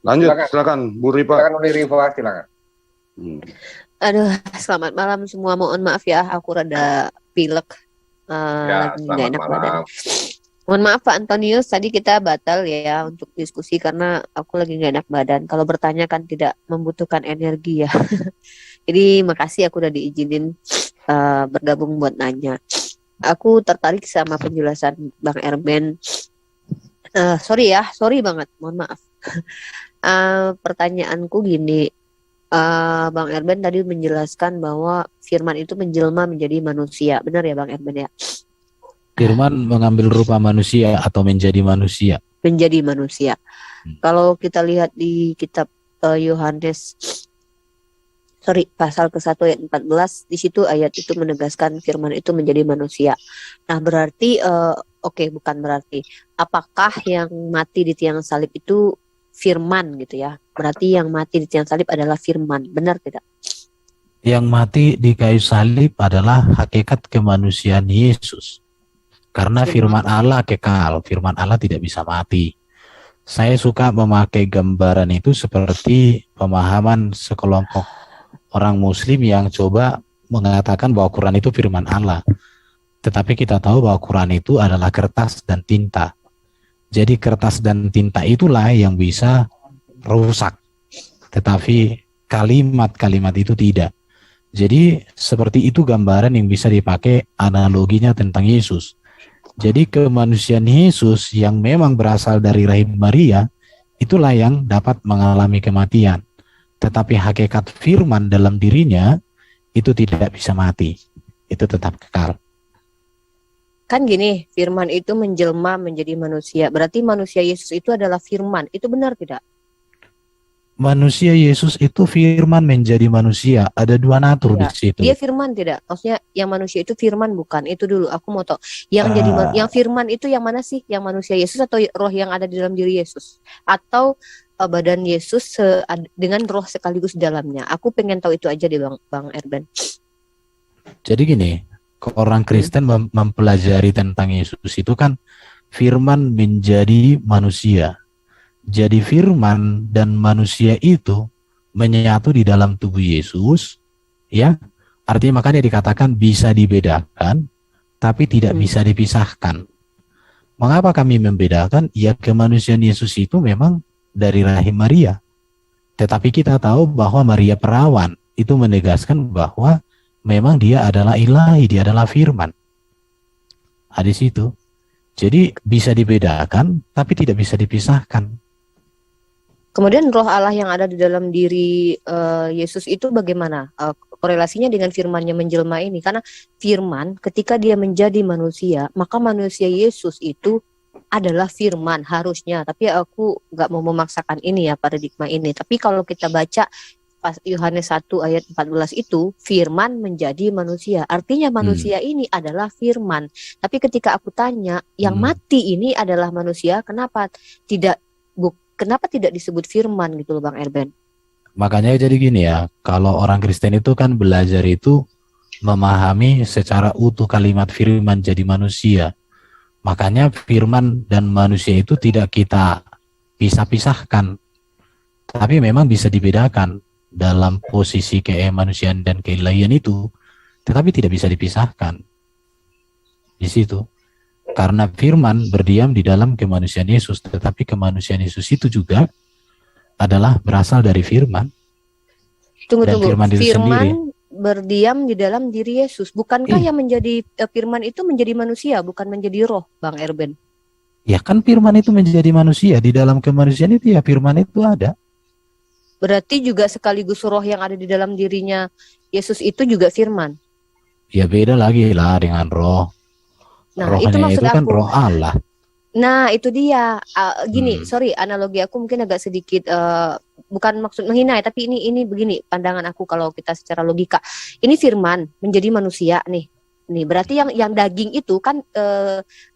Lanjut, silakan Bu Rifa. Silakan Uni Rifa, silakan. Aduh, selamat malam semua. Mohon maaf ya, aku rada pilek. Lagi nggak enak badan. Mohon maaf Pak Antonius, tadi kita batal ya untuk diskusi karena aku lagi nggak enak badan. Kalau bertanya kan tidak membutuhkan energi ya. Jadi makasih aku udah diizinin bergabung buat nanya. Aku tertarik sama penjelasan Bang Erben. Sorry banget, mohon maaf. Pertanyaanku gini, Bang Erben tadi menjelaskan bahwa firman itu menjelma menjadi manusia, benar ya Bang Erben ya? Firman mengambil rupa manusia atau menjadi manusia. Menjadi manusia. Kalau kita lihat di kitab Yohanes, pasal ke-1 ayat 14, di situ ayat itu menegaskan firman itu menjadi manusia. Nah berarti, bukan berarti. Apakah yang mati di tiang salib itu firman gitu ya? Berarti yang mati di tiang salib adalah firman, benar tidak? Yang mati di kayu salib adalah hakikat kemanusiaan Yesus. Karena firman Allah kekal, firman Allah tidak bisa mati. Saya suka memakai gambaran itu seperti pemahaman sekelompok orang Muslim yang coba mengatakan bahwa Quran itu firman Allah. Tetapi kita tahu bahwa Quran itu adalah kertas dan tinta. Jadi kertas dan tinta itulah yang bisa rusak. Tetapi kalimat-kalimat itu tidak. Jadi seperti itu gambaran yang bisa dipakai analoginya tentang Yesus. Jadi kemanusiaan Yesus yang memang berasal dari rahim Maria, itulah yang dapat mengalami kematian. Tetapi hakikat firman dalam dirinya itu tidak bisa mati. Itu tetap kekal. Kan gini, firman itu menjelma menjadi manusia. Berarti manusia Yesus itu adalah firman. Itu benar tidak? Manusia Yesus itu firman menjadi manusia. Ada dua natur di situ. Dia firman tidak? Maksudnya yang manusia itu firman bukan? Itu dulu aku mau tahu. Yang yang firman itu yang mana sih? Yang manusia Yesus atau roh yang ada di dalam diri Yesus? Atau badan Yesus dengan roh sekaligus dalamnya? Aku pengen tahu itu aja deh Bang Erben. Jadi gini, orang Kristen mempelajari tentang Yesus itu kan firman menjadi manusia. Jadi firman dan manusia itu menyatu di dalam tubuh Yesus, ya. Artinya makanya dikatakan bisa dibedakan, tapi tidak bisa dipisahkan. Mengapa kami membedakan? Ya kemanusiaan Yesus itu memang dari rahim Maria. Tetapi kita tahu bahwa Maria perawan itu menegaskan bahwa memang dia adalah ilahi, dia adalah firman. Di situ. Jadi bisa dibedakan, tapi tidak bisa dipisahkan. Kemudian roh Allah yang ada di dalam diri Yesus itu bagaimana korelasinya dengan firman-Nya menjelma ini? Karena firman ketika dia menjadi manusia, maka manusia Yesus itu adalah firman harusnya. Tapi aku nggak mau memaksakan ini ya, paradigma ini. Tapi kalau kita baca pas Yohanes 1 ayat 14 itu, firman menjadi manusia. Artinya manusia ini adalah firman. Tapi ketika aku tanya, yang mati ini adalah manusia, kenapa tidak disebut firman gitu loh Bang Erben? Makanya jadi gini ya, kalau orang Kristen itu kan belajar itu memahami secara utuh kalimat firman jadi manusia. Makanya firman dan manusia itu tidak kita pisah-pisahkan. Tapi memang bisa dibedakan dalam posisi kemanusiaan dan keilahian itu, tetapi tidak bisa dipisahkan. Di situ. Karena firman berdiam di dalam kemanusiaan Yesus, tetapi kemanusiaan Yesus itu juga adalah berasal dari firman. Tunggu. Firman berdiam di dalam diri Yesus. Bukankah yang menjadi firman itu menjadi manusia, bukan menjadi roh, Bang Erben? Ya kan firman itu menjadi manusia. Di dalam kemanusiaan itu ya firman itu ada. Berarti juga sekaligus roh yang ada di dalam dirinya Yesus itu juga firman? Ya beda lagi lah dengan roh. Nah, rohnya itu maksud itu kan aku. Roh Allah. Nah, itu dia. Sorry, analogi aku mungkin agak sedikit bukan maksud menghina ya, tapi ini begini pandangan aku kalau kita secara logika. Ini firman menjadi manusia nih. Nih, berarti yang daging itu kan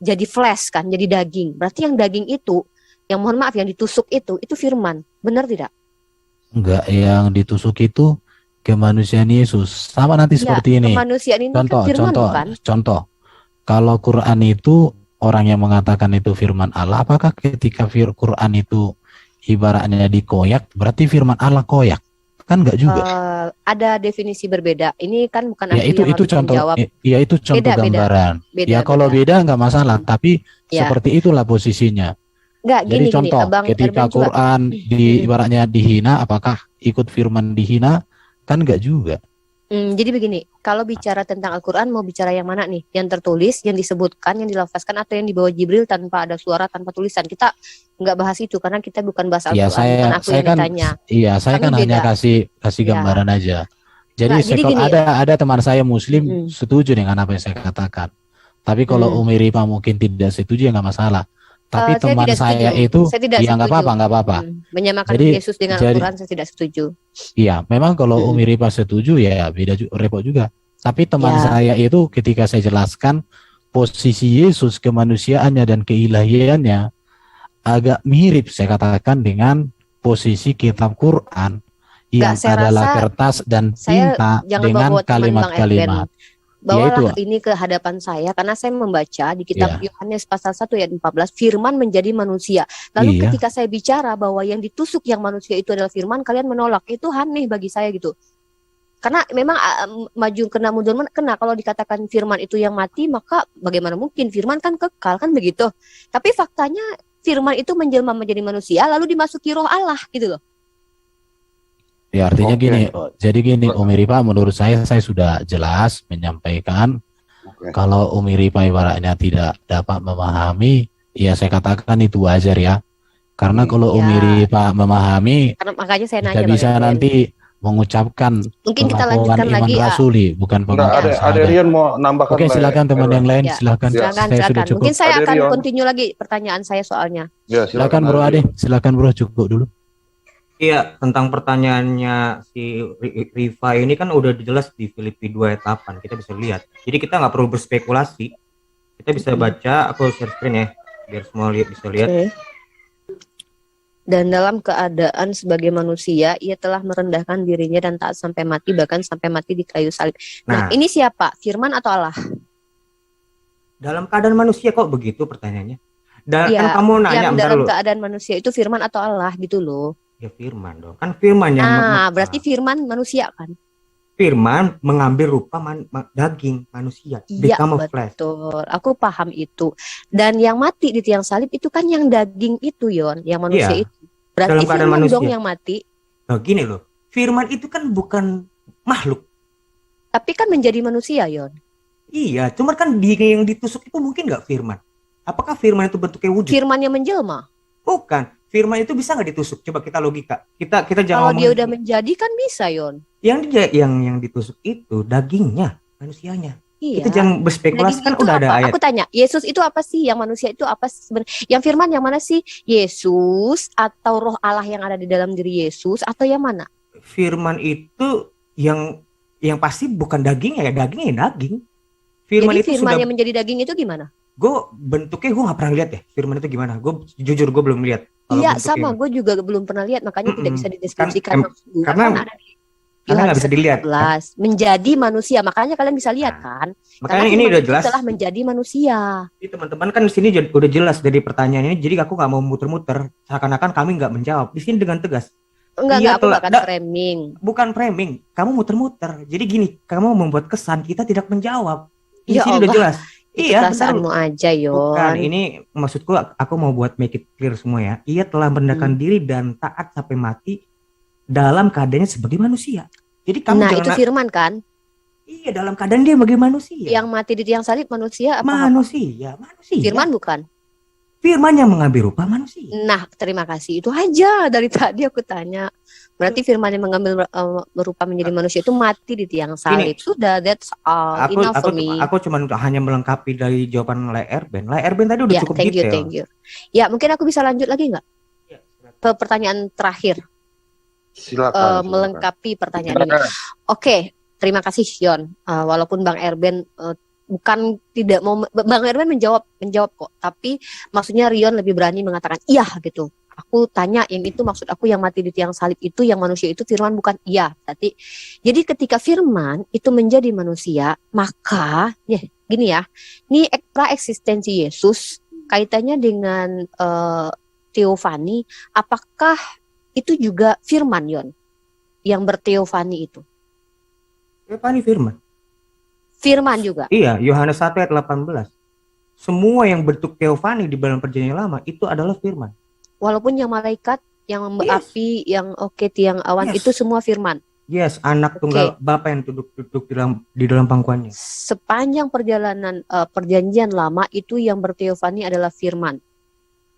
jadi flesh kan, jadi daging. Berarti yang daging itu, yang mohon maaf yang ditusuk itu firman. Benar tidak? Enggak, yang ditusuk itu kemanusiaan Yesus. Sama nanti seperti ini. Kemanusiaan ini kan firman bukan? Contoh. Kalau Quran itu orang yang mengatakan itu firman Allah, apakah ketika Quran itu ibaratnya dikoyak, berarti firman Allah koyak. Kan enggak juga. Ada definisi berbeda. Ini kan bukan Ya aku itu yang harus contoh, menjawab. ya itu contoh Beda, beda. gambaran. Beda, Ya kalau beda. beda enggak masalah, tapi Ya. seperti itulah posisinya. Enggak, Jadi gini, contoh, Abang ketika Erben coba. Quran ibaratnya dihina, apakah ikut firman dihina? Kan enggak juga. Jadi begini, kalau bicara tentang Al-Quran mau bicara yang mana nih? Yang tertulis, yang disebutkan, yang dilafazkan, atau yang dibawa Jibril tanpa ada suara, tanpa tulisan? Kita nggak bahas itu karena kita bukan bahas Ya Al-Quran, bukan aku saya yang kan, ditanya. saya Kami kan hanya beda. kasih Ya, gambaran aja. Jadi nggak, jadi gini. ada teman saya Muslim Mm-mm. setuju dengan apa yang saya katakan. Tapi kalau Umi Rifa mungkin tidak setuju ya nggak masalah. Tapi Saya teman tidak setuju. saya itu Saya tidak ya nggak setuju. apa-apa, nggak apa-apa. Menyamakan Jadi Yesus dengan Al-Quran saya tidak setuju. iya, memang kalau Mm-mm. Umi Rifa setuju ya beda repot juga. Tapi teman Ya. saya itu ketika saya jelaskan posisi Yesus kemanusiaannya dan keilahiannya agak mirip saya katakan dengan posisi kitab Quran yang saya adalah rasa kertas dan saya tinta jangan dengan bawa teman Bang Erben. kalimat-kalimat. Bawalah Yaitu, ini ke hadapan saya karena saya membaca di kitab Iya. Yohanes pasal 1 ayat 14 firman menjadi manusia. Lalu Iya. ketika saya bicara bahwa yang ditusuk yang manusia itu adalah firman, kalian menolak. Itu aneh bagi saya gitu. Karena memang maju kena mundur kena kalau dikatakan firman itu yang mati, maka bagaimana mungkin firman kan kekal kan begitu. Tapi faktanya firman itu menjelma menjadi manusia lalu dimasuki roh Allah gitu loh. Ya artinya Oke. gini, jadi gini Umi Rifa menurut saya sudah jelas menyampaikan. Oke. Kalau Umi Rifa ibaratnya tidak dapat memahami, ya saya katakan itu wajar ya. Karena kalau Ya. Umi Rifa memahami, Karena makanya saya tidak nanya bisa Bang Erben. nanti mengucapkan Mungkin kita pengakuan lanjutkan iman lagi. rasuli, bukan Enggak, pengakuan ada syahadat. Rian mau nambahkan. Oke, silakan teman yang lain, Ya. silakan. Silakan, Saya sudah silakan. cukup. Mungkin saya Ada akan Rion. continue lagi pertanyaan saya soalnya. Ya, Silakan Bro Ade, silakan Bro, cukup dulu. Iya, tentang pertanyaannya si Riva ini kan udah jelas di Filipi 2 ayat 8, kita bisa lihat. Jadi kita nggak perlu berspekulasi, kita bisa baca, aku share screen ya, biar semua bisa lihat. Oke. Dan dalam keadaan sebagai manusia, ia telah merendahkan dirinya dan taat sampai mati, bahkan sampai mati di kayu salib. Nah, Nah, ini siapa? Firman atau Allah? dalam keadaan manusia kok begitu pertanyaannya? Dan Iya, kan kamu nanya yang bentar dalam dulu. keadaan manusia itu firman atau Allah gitu loh. Ya firman dong, kan firman yang Berarti firman manusia kan? firman mengambil rupa daging manusia, Iya, become a flesh. betul. Aku paham itu. Dan yang mati di tiang salib itu kan yang daging itu, Yon, yang manusia Iya, itu. Berarti dalam keadaan firman manusia. dong yang mati. Nah, gini loh, firman itu kan bukan makhluk. Tapi kan menjadi manusia, Yon. Iya, cuman kan yang ditusuk itu mungkin nggak firman. Apakah firman itu bentuknya wujud? Firman yang menjelma. Bukan. Firman itu bisa nggak ditusuk? Coba kita logika. Kita Kalau jangan dia ngomong udah menjadi kan bisa, Yon. yang ditusuk itu dagingnya, manusianya. Iya. Kita jangan berspekulasi, Daging kan itu udah ada apa? ayat. Aku tanya, Yesus itu apa sih? Yang manusia itu apa sih sebenarnya? Yang firman yang mana sih? Yesus atau roh Allah yang ada di dalam diri Yesus atau yang mana? Firman itu yang pasti bukan daging ya daging. Firman Jadi itu firman sudah yang menjadi daging itu gimana? bentuknya gue nggak pernah lihat ya firman itu gimana. Gue jujur gue belum lihat. Kalau Iya, bentuknya. sama. Gue juga belum pernah lihat, makanya tidak bisa dideskripsikan. karena nggak bisa dilihat. Jelas menjadi manusia, makanya kalian bisa lihat kan? Makanya Karena ini firman udah itu jelas. telah menjadi manusia. Jadi teman-teman kan di sini udah jelas dari pertanyaan ini. Jadi aku nggak mau muter-muter. Seakan-akan kami nggak menjawab. Di sini dengan tegas. Enggak, aku telah- akan da- framing. Bukan framing. Kamu muter-muter. Jadi gini, kamu membuat kesan kita tidak menjawab. Di Ya sini udah Allah, jelas. Itu Iya, bentar perasaanmu aja, Yon. bukan. Ini maksudku aku mau buat make it clear semua ya. Ia telah merendahkan diri dan taat sampai mati dalam keadaannya sebagai manusia. Jadi kamu Nah, jangan itu firman kan? iya dalam keadaan dia sebagai manusia. Yang mati di tiang salib manusia apa? manusia. Firman bukan? Firman yang mengambil rupa manusia. Nah, terima kasih. Itu aja dari tadi aku tanya. Berarti firman yang mengambil berupa menjadi manusia itu mati di tiang salib. Sudah, that's all. Enough for me. Aku cuma hanya melengkapi dari jawaban Le Erben. Le Erben tadi udah Ya, cukup thank detail. you. Ya, mungkin aku bisa lanjut lagi nggak? Ke pertanyaan terakhir. Silakan. Melengkapi pertanyaan ini. Oke, terima kasih Yon. Walaupun Bang Erben bukan tidak mau, Bang Erben menjawab kok. Tapi maksudnya Rion lebih berani mengatakan iya gitu. Aku tanya yang itu maksud aku yang mati di tiang salib itu yang manusia itu firman bukan iya. Jadi ketika firman itu menjadi manusia, maka ya gini ya, ini pra eksistensi Yesus kaitannya dengan teofani, apakah itu juga firman, Yon, yang berteofani itu? Teofani firman. Firman juga. Iya, Yohanes 1 ayat 18. Semua yang bentuk teofani di dalam perjanjian lama itu adalah firman. Walaupun yang malaikat, yang Yes. api, yang tiang awan, Yes. itu semua firman. Yes, anak tunggal Bapa yang duduk di dalam pangkuannya. Sepanjang perjalanan perjanjian lama itu yang berteofani adalah firman.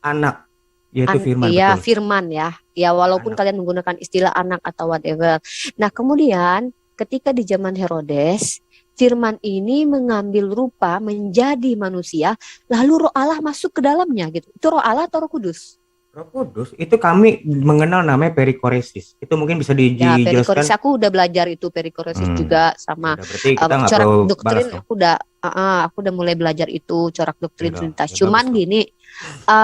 Anak, yaitu firman, Iya, betul. firman ya. Ya, walaupun Anak. kalian menggunakan istilah anak atau whatever. Nah, kemudian ketika di zaman Herodes, firman ini mengambil rupa menjadi manusia, lalu Roh Allah masuk ke dalamnya gitu. Itu Roh Allah atau Roh Kudus? Roh Kudus itu kami mengenal namanya perikoresis. Itu mungkin bisa Ya, dijelaskan. perikoresis aku udah belajar itu perikoresis juga sama Udah, berarti kita nggak corak perlu doktrin. balas ya. Aku udah mulai belajar itu corak doktrin Ya, Trinitas. ya, Cuman bagus tuh. gini,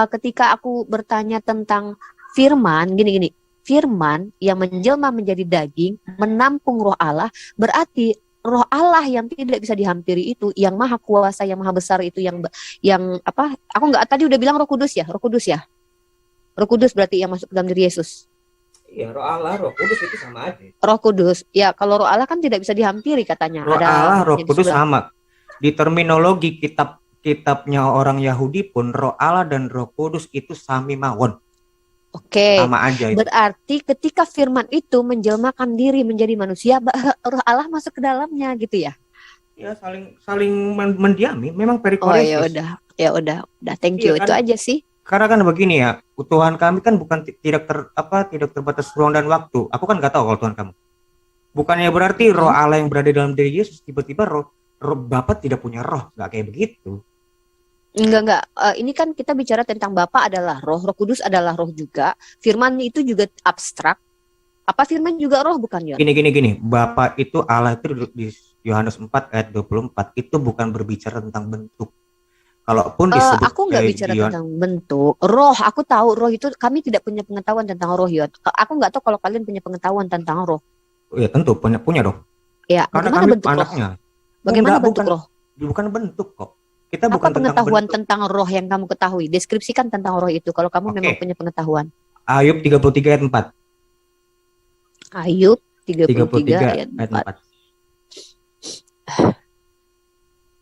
ketika aku bertanya tentang firman, gini, firman yang menjelma menjadi daging, menampung Roh Allah, berarti Roh Allah yang tidak bisa dihampiri itu, yang maha kuasa, yang maha besar itu, yang apa? Aku nggak tadi udah bilang Roh Kudus ya, Roh Kudus ya. Roh Kudus berarti yang masuk ke dalam diri Yesus. Iya, Roh Allah, Roh Kudus itu sama aja. Roh Kudus. Ya, kalau Roh Allah kan tidak bisa dihampiri katanya. Roh Allah, Roh yang Kudus sebelah. sama. Di terminologi kitabnya orang Yahudi pun Roh Allah dan Roh Kudus itu sami mawon. Oke. Sama aja itu. Berarti ketika firman itu menjelmakan diri menjadi manusia, Roh Allah masuk ke dalamnya gitu ya. Ya, saling mendiami. Memang Oh, perikoresis. ya udah. Thank you. Iya, Itu kan? aja sih. Karena kan begini ya, Tuhan kami kan bukan tidak terbatas ruang dan waktu. Aku kan nggak tahu kalau Tuhan kamu. Bukannya berarti Roh Allah yang berada dalam diri Yesus tiba-tiba roh Bapa tidak punya roh, nggak kayak begitu. Enggak. Ini kan kita bicara tentang Bapa adalah roh, Roh Kudus adalah roh juga. Firman itu juga abstrak. Apa firman juga roh bukan ya? Gini. Bapa itu Allah itu di Yohanes 4 ayat 24 itu bukan berbicara tentang bentuk. Kalaupun disebut Aku nggak bicara tentang bentuk. Roh, aku tahu roh itu kami tidak punya pengetahuan tentang roh ya. Aku nggak tahu kalau kalian punya pengetahuan tentang roh. Ya tentu punya dong. Ya, Karena bagaimana kami bentuk roh? anaknya. Bagaimana Enggak, bentuk roh? Bukan bentuk kok. Kita Apa bukan tentang pengetahuan bentuk. tentang roh yang kamu ketahui? Deskripsikan tentang roh itu kalau kamu Oke. memang punya pengetahuan. Ayub 33 ayat 4. Ayub 33 33 ayat 4.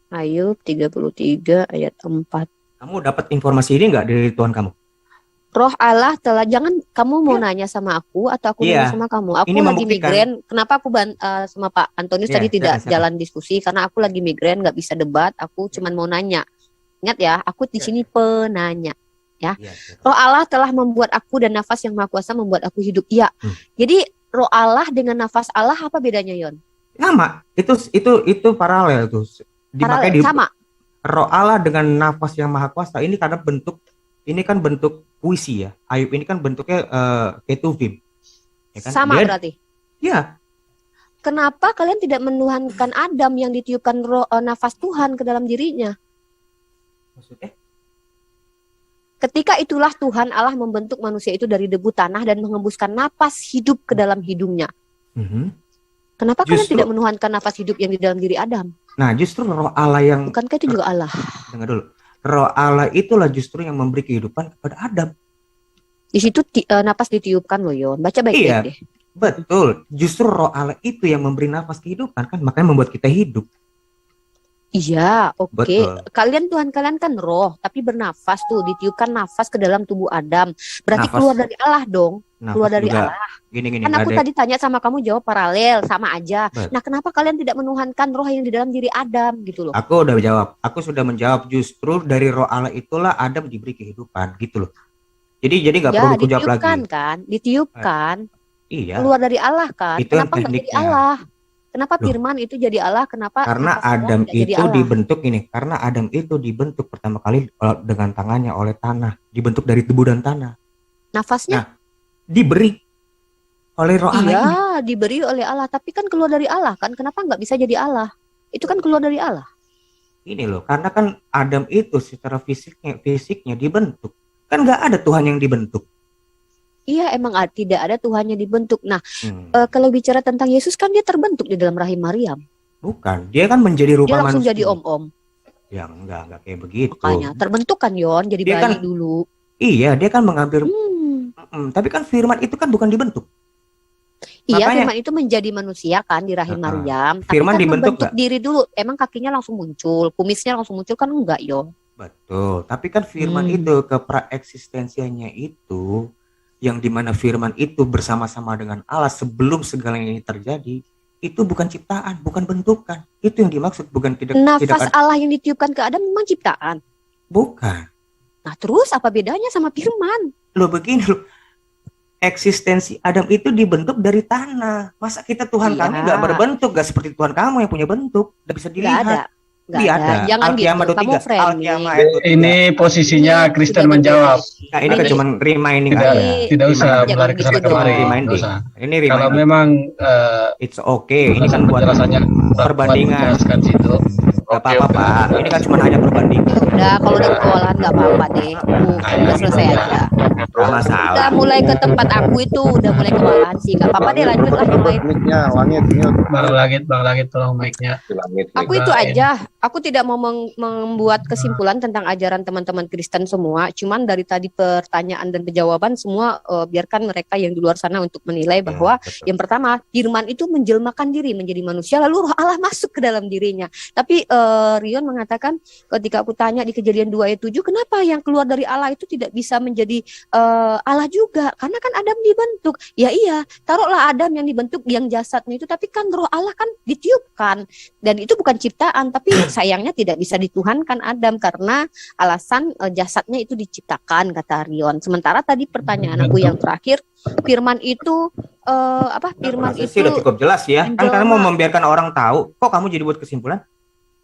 Ayub 33 ayat 4. Kamu dapat informasi ini nggak dari Tuhan kamu? Roh Allah telah, jangan kamu mau Iya. nanya sama aku atau aku Iya. nanya sama kamu. Aku Ini lagi membuktikan. migrain. Kenapa aku sama Pak Antonius Iya, tadi tidak silakan. jalan diskusi? Karena aku lagi migrain, nggak bisa debat. Aku cuman mau nanya. Ingat ya, aku di Iya. sini penanya. Iya. Roh Allah telah membuat aku dan nafas yang maha kuasa membuat aku hidup. Iya. Jadi roh Allah dengan nafas Allah apa bedanya, Yon? Sama. Itu paralel tuh. Paralel, sama. Roh Allah dengan nafas yang maha kuasa ini karena ini kan bentuk puisi ya. Ayub ini kan bentuknya ketuvim. Ya kan? Sama berarti. Iya. Kenapa kalian tidak menuhankan Adam yang ditiupkan roh nafas Tuhan ke dalam dirinya? Maksudnya? Ketika itulah Tuhan Allah membentuk manusia itu dari debu tanah dan mengembuskan napas hidup ke dalam hidungnya. Kenapa kalian Justru- tidak menuhankan napas hidup yang di dalam diri Adam? Nah, justru roh Allah yang Bukankah itu juga Allah? dengar dulu. Roh Allah itulah justru yang memberi kehidupan kepada Adam. Di situ napas ditiupkan loh, Yon. Baca baik-baik Iya. deh. Betul. Justru roh Allah itu yang memberi nafas kehidupan kan, makanya membuat kita hidup. Iya, oke. Betul. Kalian Tuhan kalian kan roh, tapi bernafas tuh, ditiupkan nafas ke dalam tubuh Adam. Berarti Nafas. keluar dari Allah dong. Nafas Keluar dari juga Allah. gini Kan aku nggak ada. tadi tanya sama kamu jawab paralel, sama aja. Betul. Nah, kenapa kalian tidak menuhankan roh yang di dalam diri Adam gitu loh? Aku udah jawab. Aku sudah menjawab, justru dari roh Allah itulah Adam diberi kehidupan gitu loh. Jadi nggak Ya, perlu aku jawab lagi. ditiupkan kan, ditiupkan. Iya. Keluar dari Allah kan. Itu yang Kenapa nggak jadi tekniknya. Allah? Kenapa Loh. firman itu jadi Allah? Kenapa Karena nafas Allah Adam tidak jadi itu Allah? dibentuk ini. Karena Adam itu dibentuk pertama kali dengan tangannya oleh tanah. Dibentuk dari debu dan tanah. Nafasnya Diberi oleh roh Allah ini. iya diberi oleh Allah, tapi kan keluar dari Allah kan. Kenapa nggak bisa jadi Allah? Itu kan keluar dari Allah. Ini loh, karena kan Adam itu secara fisiknya dibentuk. Kan nggak ada Tuhan yang dibentuk. Iya, emang tidak ada Tuhannya dibentuk. Nah, Hmm, kalau bicara tentang Yesus kan dia terbentuk di dalam rahim Maryam. bukan. Dia kan menjadi rupa Dia langsung manusia. jadi om-om. Ya enggak kayak begitu. Makanya terbentuk kan Yon jadi Dia bayi kan- dulu. Iya, dia kan mengambil. Hmm. Tapi kan firman itu kan bukan dibentuk. Iya, Makanya- firman itu menjadi manusia kan di rahim Heeh. Maryam. Tapi Firman kan dibentuk membentuk nggak? diri dulu. Emang kakinya langsung muncul, kumisnya langsung muncul kan enggak, yo. Betul. Tapi kan firman Hmm. itu kepraeksistensiannya itu yang dimana firman itu bersama-sama dengan Allah sebelum segala ini terjadi, itu bukan ciptaan, bukan bentukan. Itu yang dimaksud, bukan tidak Nafas ada. Allah yang ditiupkan ke Adam memang ciptaan. Bukan. Nah, terus apa bedanya sama firman? Lo begini lo. Eksistensi Adam itu dibentuk dari tanah. Masa kita Tuhan Iya. kami nggak berbentuk, nggak seperti Tuhan kamu yang punya bentuk, nggak bisa Nggak dilihat. ada. Nggak Iya ada. ada. Jangan Al-Qiyamah gitu. Kamu 23. framing. Al-Qiyamah ayat 23. Ini posisinya Ini Kristen sudah menjawab. Nah, ini kan Ini- cuma reminding Tidak, aja. tidak usah Jangan melari ke sana gitu kemari. dong. Nggak Reminding. usah. Ini Kalau reminding. memang It's okay. Ini kan buat penjelasannya perbandingan. menjelaskan situ. Gak apa-apa Pak. Ini kan cuma hanya perbandingan. Udah, kalau udah kewalahan nggak apa-apa deh. Udah selesai aja. Gak masalah. Udah mulai ke tempat aku itu udah mulai kewalahan sih. Nggak apa-apa deh, lanjut lah yang lain. Mic-nya, langit, mute. Bang Langit, tolong mic-nya. Langit. Aku itu aja. Aku tidak mau membuat kesimpulan tentang ajaran teman-teman Kristen semua. Cuman dari tadi pertanyaan dan penjawaban semua biarkan mereka yang di luar sana untuk menilai bahwa yang pertama, firman itu menjelmakan diri menjadi manusia, lalu roh Allah masuk ke dalam dirinya. Tapi Rion mengatakan ketika aku tanya di Kejadian 2 ayat 7, kenapa yang keluar dari Allah itu tidak bisa menjadi Allah juga? Karena kan Adam dibentuk. Ya iya, taruhlah Adam yang dibentuk yang jasadnya itu, tapi kan roh Allah kan ditiupkan. Dan itu bukan ciptaan, tapi sayangnya tidak bisa dituhankan Adam karena alasan jasadnya itu diciptakan, kata Rion. Sementara tadi pertanyaan aku yang terakhir, firman itu firman Masa itu sih udah cukup jelas ya. Kan menjelma. kamu mau membiarkan orang tahu. Kok kamu jadi buat kesimpulan?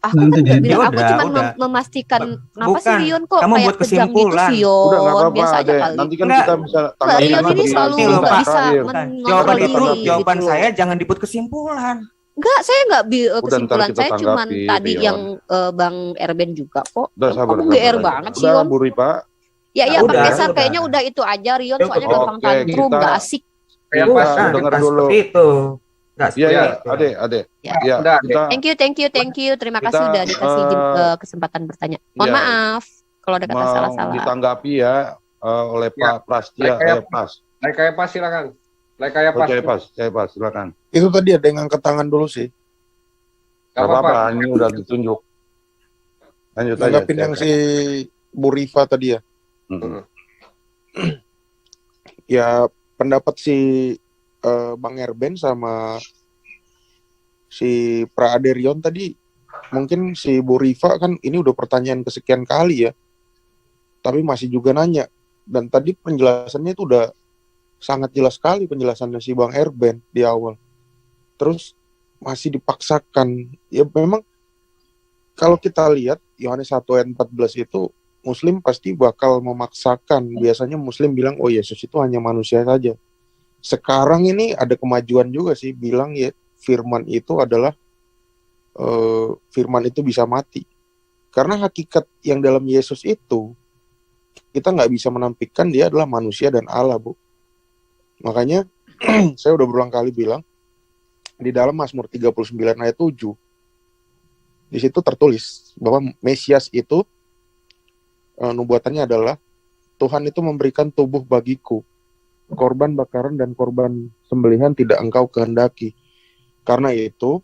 Aku Nanti kan nggak jadi- bilang, aku Udah, cuma udah. memastikan kenapa Bukan. sih Rion kok Kamu kayak buat kejam gitu kesimpulan. sih Udah nggak Rion, apa-apa, biasa aja Dek. kali. Nanti kan Enggak. kita bisa Nggak, tanggapi Rion lagi ini di selalu Nih, nggak Pak. bisa Terakhir. mengontrol Jawaban diri itu, gitu jawaban loh. saya jangan dibuat kesimpulan. Enggak, saya nggak Udah, ntar kesimpulan kita saya cuman tanggapi, tadi Rion. yang Bang Erben juga kok. Udah sabar. Kamu GR banget sih, Udah, Yon. Bu Ripa. Ya Udah, Bang Kesar udah. kayaknya udah itu aja Rion, Cukup. soalnya gampang Oke, tantrum, kita- nggak asik. Kita Bukan, dengar bukan dulu. seperti itu. Nggak Iya, seperti iya, itu. Ade. Ya. Ya, Udah, kita Thank you. Terima kasih Kita, udah dikasih kesempatan bertanya. Mohon ya, maaf kalau ada kata mau salah-salah. ditanggapi ya oleh Ya. Pak Prastia. Kayak- Pas. Naik kayak pas silakan. Naik kayak pas. Oke, pas, silakan. Itu tadi ada yang angkat tangan dulu sih. Gak Gak apa-apa, apa-apa. ini udah ditunjuk. Lanjut aja. Tanggapin yang si Bu Rifa tadi ya. Mm-mm. Ya pendapat si Bang Erben sama si Pra Aderion tadi, mungkin si Bu Rifa kan ini udah pertanyaan kesekian kali ya. Tapi masih juga nanya. Dan tadi penjelasannya itu udah sangat jelas sekali penjelasannya si Bang Erben di awal. Terus masih dipaksakan. Ya memang kalau kita lihat Yohanes 1 ayat 14 itu Muslim pasti bakal memaksakan. Biasanya Muslim bilang, oh Yesus itu hanya manusia saja. Sekarang ini ada kemajuan juga sih, bilang ya firman itu adalah firman itu bisa mati. Karena hakikat yang dalam Yesus itu kita nggak bisa menampilkan dia adalah manusia dan Allah, Bu. Makanya saya udah berulang kali bilang di dalam Mazmur 39 ayat 7 di situ tertulis bahwa Mesias itu nubuatannya adalah Tuhan itu memberikan tubuh bagiku, korban bakaran dan korban sembelihan tidak engkau kehendaki. Karena itu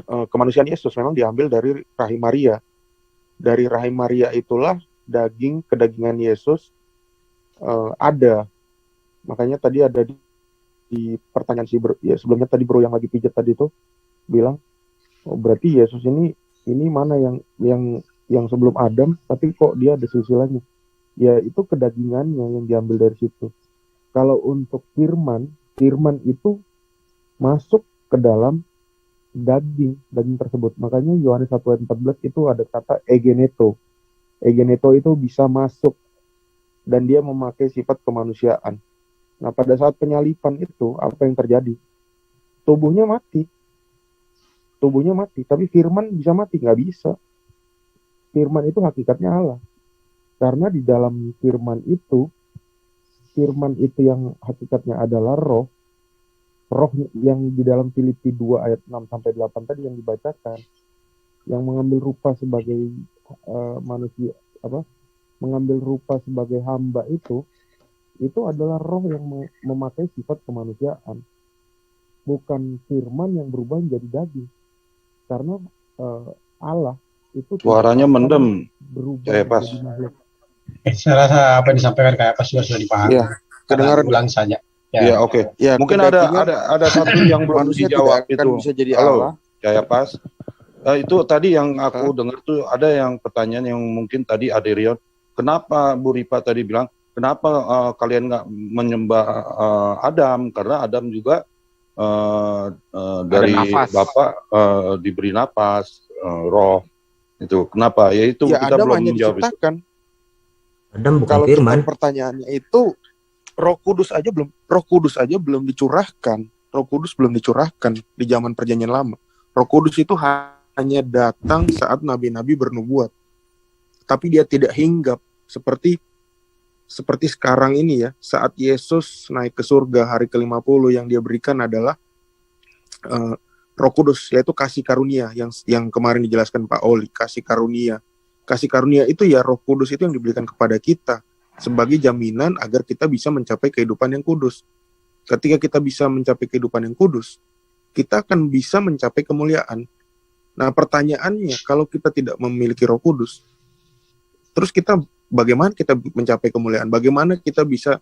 kemanusiaan Yesus memang diambil dari rahim Maria. Dari rahim Maria itulah kedagingan Yesus ada. Makanya tadi ada di pertanyaan sebelumnya tadi bro yang lagi pijat tadi itu bilang, oh berarti Yesus ini mana yang sebelum Adam, tapi kok dia ada silsilahnya. Ya itu kedagingannya yang diambil dari situ. Kalau untuk firman itu masuk ke dalam daging tersebut. Makanya Yohanes 1 ayat 14 itu ada kata egeneto. Egeneto itu bisa masuk dan dia memakai sifat kemanusiaan. Nah pada saat penyalipan itu apa yang terjadi? Tubuhnya mati, tapi firman bisa mati? Nggak bisa. Firman itu hakikatnya Allah. Karena di dalam firman itu yang hakikatnya adalah roh yang di dalam Filipi 2 ayat 6 sampai 8 tadi yang dibacakan, yang mengambil rupa sebagai manusia mengambil rupa sebagai hamba itu adalah roh yang memakai sifat kemanusiaan, bukan firman yang berubah menjadi daging. Karena Allah itu Suaranya mendem. berubah Kayak pas. menjadi makhluk. Saya rasa apa yang disampaikan kayak apa sudah dipahami. Iya, kedengaran. Ulang saja. Iya, oke. Ya, Mungkin ada satu yang belum manusia dijawab tidak akan itu. bisa jadi Halo. Allah. Kayak pas. Itu tadi yang aku dengar tuh ada yang pertanyaan yang mungkin tadi Aderion, kenapa Bu Ripa tadi bilang, kenapa kalian nggak menyembah Adam? Karena Adam juga dari nafas. Bapak diberi napas, roh. Itu kenapa? Ya itu Ya, kita Adam belum hanya menjawab itu. diciptakan. Adam bukan Kalau firman. kita pertanyaannya itu Roh Kudus aja belum dicurahkan. Roh Kudus belum dicurahkan di zaman Perjanjian Lama. Roh Kudus itu hanya datang saat nabi-nabi bernubuat. Tapi dia tidak hinggap seperti sekarang ini ya, saat Yesus naik ke surga hari ke-50 yang dia berikan adalah Roh Kudus, yaitu kasih karunia yang kemarin dijelaskan Pak Oli, kasih karunia. Kasih karunia itu ya Roh Kudus itu yang diberikan kepada kita sebagai jaminan agar kita bisa mencapai kehidupan yang kudus. Ketika kita bisa mencapai kehidupan yang kudus, kita akan bisa mencapai kemuliaan. Nah, pertanyaannya, kalau kita tidak memiliki Roh Kudus, terus bagaimana kita mencapai kemuliaan? Bagaimana kita bisa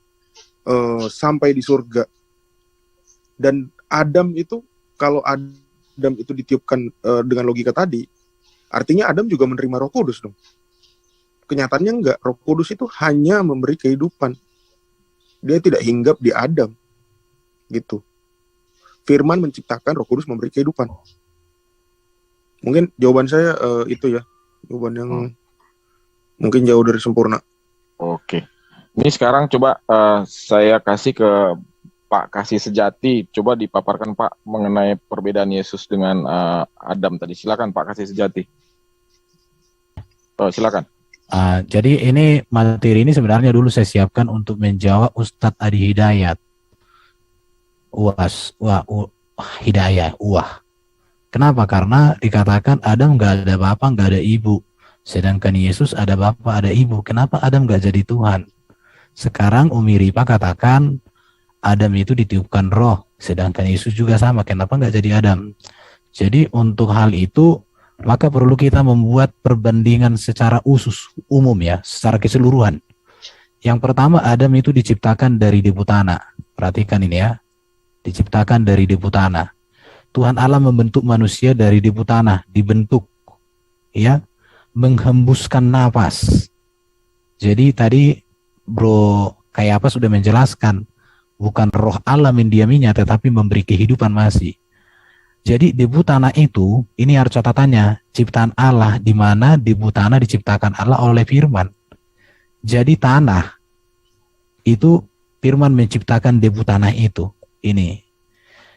sampai di surga? Dan Adam itu, kalau Adam itu ditiupkan dengan logika tadi, artinya Adam juga menerima Roh Kudus dong. Kenyataannya enggak. Roh Kudus itu hanya memberi kehidupan. Dia tidak hinggap di Adam. Gitu. Firman menciptakan, Roh Kudus memberi kehidupan. Mungkin jawaban saya itu ya. Jawaban yang mungkin jauh dari sempurna. Oke. Ini sekarang coba saya kasih ke Pak Kasih Sejati. Coba dipaparkan Pak mengenai perbedaan Yesus dengan Adam tadi. Silakan Pak Kasih Sejati. Silakan. Jadi ini materi ini sebenarnya dulu saya siapkan untuk menjawab Ustadz Adi Hidayat. Hidayah. Kenapa? Karena dikatakan Adam nggak ada bapak, nggak ada ibu. Sedangkan Yesus ada bapak, ada ibu. Kenapa Adam nggak jadi Tuhan? Sekarang Umi Ripa katakan Adam itu ditiupkan roh. Sedangkan Yesus juga sama. Kenapa nggak jadi Adam? Jadi untuk hal itu maka perlu kita membuat perbandingan secara umum ya, secara keseluruhan. Yang pertama, Adam itu diciptakan dari debu tanah. Perhatikan ini ya, diciptakan dari debu tanah. Tuhan Allah membentuk manusia dari debu tanah, dibentuk, ya, menghembuskan nafas. Jadi tadi Bro Kayapa sudah menjelaskan, bukan roh Allah mendiaminya, tetapi memberi kehidupan masih. Jadi debu tanah itu, ini harus catatannya, ciptaan Allah, di mana debu tanah diciptakan Allah oleh firman. Jadi tanah, itu firman menciptakan debu tanah itu. Ini.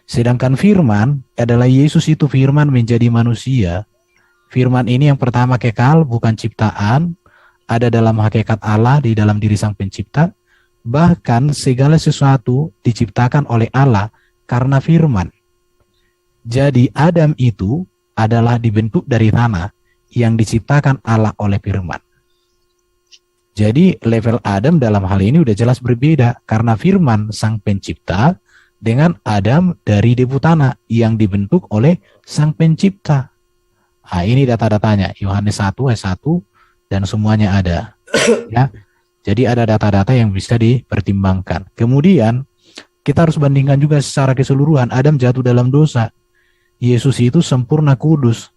Sedangkan firman adalah Yesus itu firman menjadi manusia. Firman ini yang pertama kekal, bukan ciptaan, ada dalam hakikat Allah, di dalam diri sang pencipta. Bahkan segala sesuatu diciptakan oleh Allah karena firman. Jadi Adam itu adalah dibentuk dari tanah yang diciptakan Allah oleh firman. Jadi level Adam dalam hal ini udah jelas berbeda karena firman sang pencipta dengan Adam dari debu tanah yang dibentuk oleh sang pencipta. Nah, ini data-datanya Yohanes 1 ayat 1 dan semuanya ada. Ya. Jadi ada data-data yang bisa dipertimbangkan. Kemudian kita harus bandingkan juga secara keseluruhan. Adam jatuh dalam dosa. Yesus itu sempurna kudus,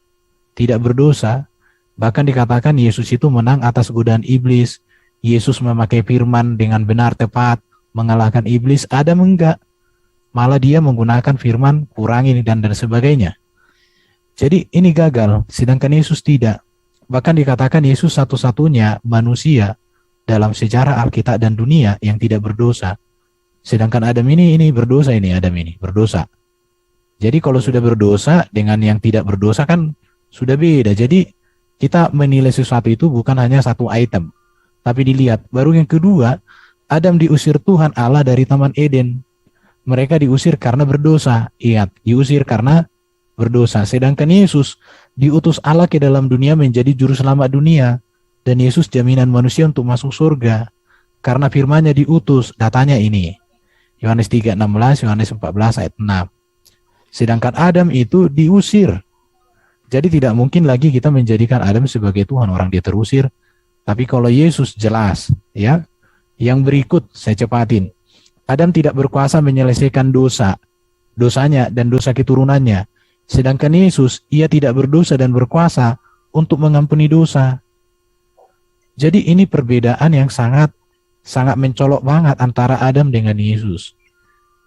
tidak berdosa. Bahkan dikatakan Yesus itu menang atas godaan iblis. Yesus memakai firman dengan benar tepat, mengalahkan iblis. Adam enggak. Malah dia menggunakan firman, kurangi dan sebagainya. Jadi ini gagal, sedangkan Yesus tidak. Bahkan dikatakan Yesus satu-satunya manusia dalam sejarah Alkitab dan dunia yang tidak berdosa. Sedangkan Adam ini berdosa, Adam ini berdosa. Jadi kalau sudah berdosa dengan yang tidak berdosa kan sudah beda. Jadi kita menilai sesuatu itu bukan hanya satu item, tapi dilihat. Baru yang kedua, Adam diusir Tuhan Allah dari Taman Eden. Mereka diusir karena berdosa. Ingat, diusir karena berdosa. Sedangkan Yesus diutus Allah ke dalam dunia menjadi juru selamat dunia. dan Yesus jaminan manusia untuk masuk surga karena firman-Nya diutus. Datanya ini Yohanes 3:16, Yohanes 14 ayat 6. Sedangkan Adam itu diusir. Jadi tidak mungkin lagi kita menjadikan Adam sebagai Tuhan, orang dia terusir. Tapi kalau Yesus jelas, ya. Yang berikut saya cepatin. Adam tidak berkuasa menyelesaikan dosanya dan dosa keturunannya. Sedangkan Yesus, ia tidak berdosa dan berkuasa untuk mengampuni dosa. Jadi ini perbedaan yang sangat mencolok banget antara Adam dengan Yesus.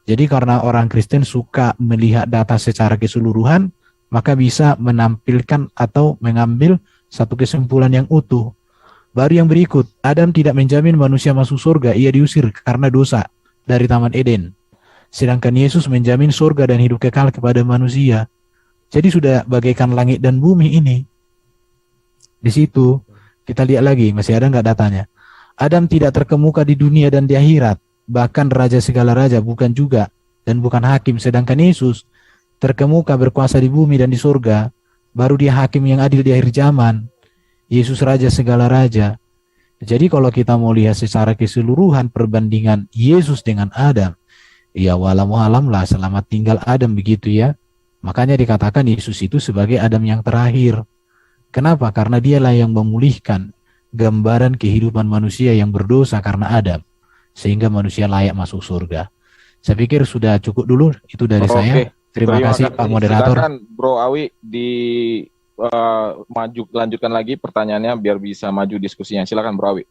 Jadi karena orang Kristen suka melihat data secara keseluruhan, maka bisa menampilkan atau mengambil satu kesimpulan yang utuh. Baru yang berikut, Adam tidak menjamin manusia masuk surga, ia diusir karena dosa dari Taman Eden. Sedangkan Yesus menjamin surga dan hidup kekal kepada manusia. Jadi sudah bagaikan langit dan bumi ini. Di situ kita lihat lagi, masih ada nggak datanya? Adam tidak terkemuka di dunia dan di akhirat, bahkan raja segala raja bukan juga dan bukan hakim. Sedangkan Yesus terkemuka berkuasa di bumi dan di surga, baru dia hakim yang adil di akhir zaman. Yesus raja segala raja. Jadi kalau kita mau lihat secara keseluruhan perbandingan Yesus dengan Adam, ya walau-alam lah, selamat tinggal Adam, begitu ya. Makanya dikatakan Yesus itu sebagai Adam yang terakhir. Kenapa? Karena dialah yang memulihkan gambaran kehidupan manusia yang berdosa karena Adam, sehingga manusia layak masuk surga. Saya pikir sudah cukup dulu, itu dari saya. Terima kasih Pak Moderator. Silakan Bro Awi lanjutkan lagi pertanyaannya biar bisa maju diskusinya. Silakan Bro Awi.